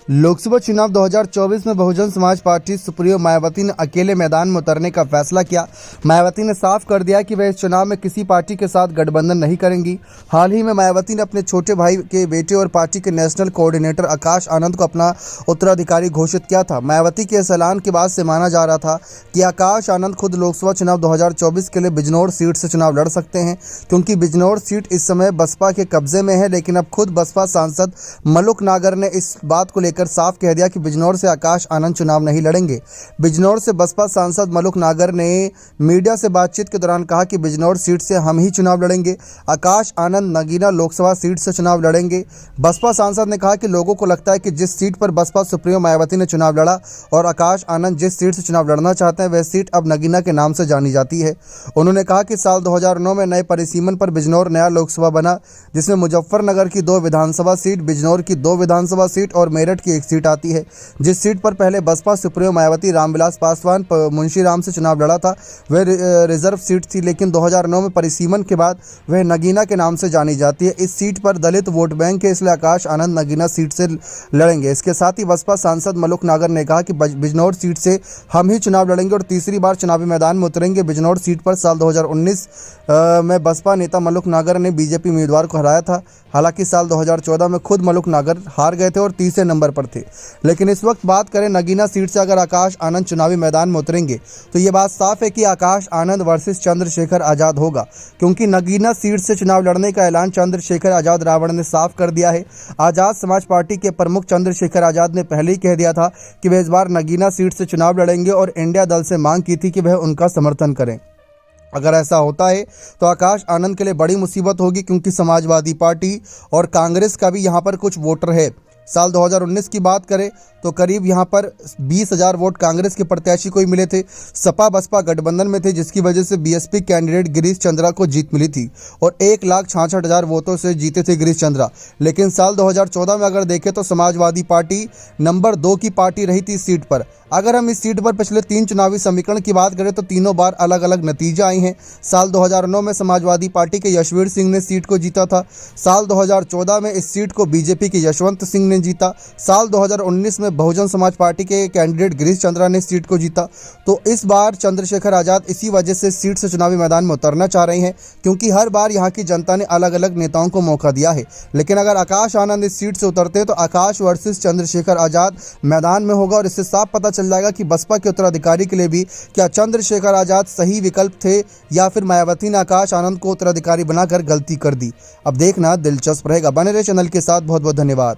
लोकसभा चुनाव 2024 में Bahujan Samaj party supremo Mayawati ने अकेले मैदान में उतरने का फैसला किया। मायावती ने साफ कर दिया कि वह इस चुनाव में किसी पार्टी के साथ गठबंधन नहीं करेंगी। हाल ही में मायावती ने अपने छोटे भाई के बेटे और पार्टी के नेशनल कोऑर्डिनेटर आकाश आनंद को अपना उत्तराधिकारी घोषित किया था। मायावती के इस ऐलान के बाद से माना जा रहा था कि आकाश आनंद खुद लोकसभा चुनाव 2024 के लिए बिजनौर सीट से चुनाव लड़ सकते हैं, क्योंकि बिजनौर सीट इस समय बसपा के कब्जे में है। लेकिन अब खुद बसपा सांसद मलुक नागर ने इस बात को लेकर साफ कह दिया कि बिजनौर से आकाश आनंद चुनाव नहीं लड़ेंगे। बिजनौर से बसपा सांसद मलुक नागर ने मीडिया से बातचीत के दौरान कहा कि बिजनौर सीट से हम ही चुनाव लड़ेंगे, आकाश आनंद नगीना लोकसभा सीट से चुनाव लड़ेंगे। बसपा सांसद ने कहा कि लोगों को लगता है कि जिस सीट पर बसपा सुप्रीमो मायावती ने चुनाव लड़ा और आकाश आनंद जिस सीट से चुनाव लड़ना चाहते हैं वह सीट अब नगीना के नाम से जानी जाती है। उन्होंने कहा कि साल 2009 में नए परिसीमन पर बिजनौर नया लोकसभा बना, जिसमें मुजफ्फरनगर की 2 विधानसभा सीट, बिजनौर की 2 विधानसभा सीट और मेरठ की 1 सीट आती है। जिस सीट पर पहले बसपा सुप्रीमो मायावती रामविलास पासवान मुंशीराम से चुनाव लड़ा था वह रिजर्व सीट थी, लेकिन 2009 में परिसीमन के बाद वह नगीना के नाम से जानी जाती है। इस सीट पर दलित वोट बैंक है, इसलिए आकाश आनंद नगीना सीट से लड़ेंगे। इसके साथ ही बसपा सांसद मलुक नागर ने कहा कि बिजनौर सीट से हम ही चुनाव लड़ेंगे और तीसरी बार चुनावी मैदान में उतरेंगे। बिजनौर सीट पर साल 2019 में बसपा नेता मलुक नागर ने बीजेपी उम्मीदवार को हराया था। हालांकि साल 2014 में खुद मलुक नागर हार गए थे और तीसरे नंबर पर थे। लेकिन इस वक्त बात करें नगीना सीट से अगर आकाश आनंद चुनावी मैदान में उतरेंगे तो ये बात साफ है कि आकाश आनंद वर्सेस चंद्रशेखर आजाद होगा, क्योंकि नगीना सीट से चुनाव लड़ने का ऐलान चंद्रशेखर आजाद रावण ने साफ कर दिया है। आजाद समाज पार्टी के प्रमुख चंद्रशेखर आजाद ने पहले ही कह दिया था कि वह इस बार नगीना सीट से चुनाव लड़ेंगे और इंडिया दल से मांग की थी कि वह उनका समर्थन करें। अगर ऐसा होता है तो आकाश आनंद के लिए बड़ी मुसीबत होगी, क्योंकि समाजवादी पार्टी और कांग्रेस का भी यहाँ पर कुछ वोटर है। साल 2019 की बात करें तो करीब यहाँ पर 20,000 वोट कांग्रेस के प्रत्याशी को ही मिले थे। सपा बसपा गठबंधन में थे, जिसकी वजह से बीएसपी कैंडिडेट गिरीश चंद्रा को जीत मिली थी और 1,66,000 वोटों से जीते थे गिरीश चंद्रा। लेकिन साल 2014 में अगर देखें तो समाजवादी पार्टी नंबर 2 की पार्टी रही थी इस सीट पर। अगर हम इस सीट पर पिछले 3 चुनावी समीकरण की बात करें तो तीनों बार अलग अलग नतीजे आए हैं। साल 2009 में समाजवादी पार्टी के यशवीर सिंह ने सीट को जीता था। साल 2014 में इस सीट को बीजेपी के यशवंत सिंह ने जीता। साल 2019 में बहुजन समाज पार्टी के कैंडिडेट गिरीश चंद्रा ने सीट को जीता। तो इस बार चंद्रशेखर आजाद इसी वजह से सीट से चुनावी मैदान में उतरना चाह रहे हैं, क्योंकि हर बार यहाँ की जनता ने अलग अलग नेताओं को मौका दिया है। लेकिन अगर आकाश आनंद इस सीट से उतरते हैं तो आकाश वर्सेस चंद्रशेखर आजाद मैदान में होगा और इससे साफ पता चल जाएगा कि बसपा के उत्तराधिकारी के लिए भी क्या चंद्रशेखर आजाद सही विकल्प थे या फिर मायावती ने आकाश आनंद को उत्तराधिकारी बनाकर गलती कर दी। अब देखना दिलचस्प रहेगा। बने रहे चैनल के साथ। बहुत बहुत धन्यवाद।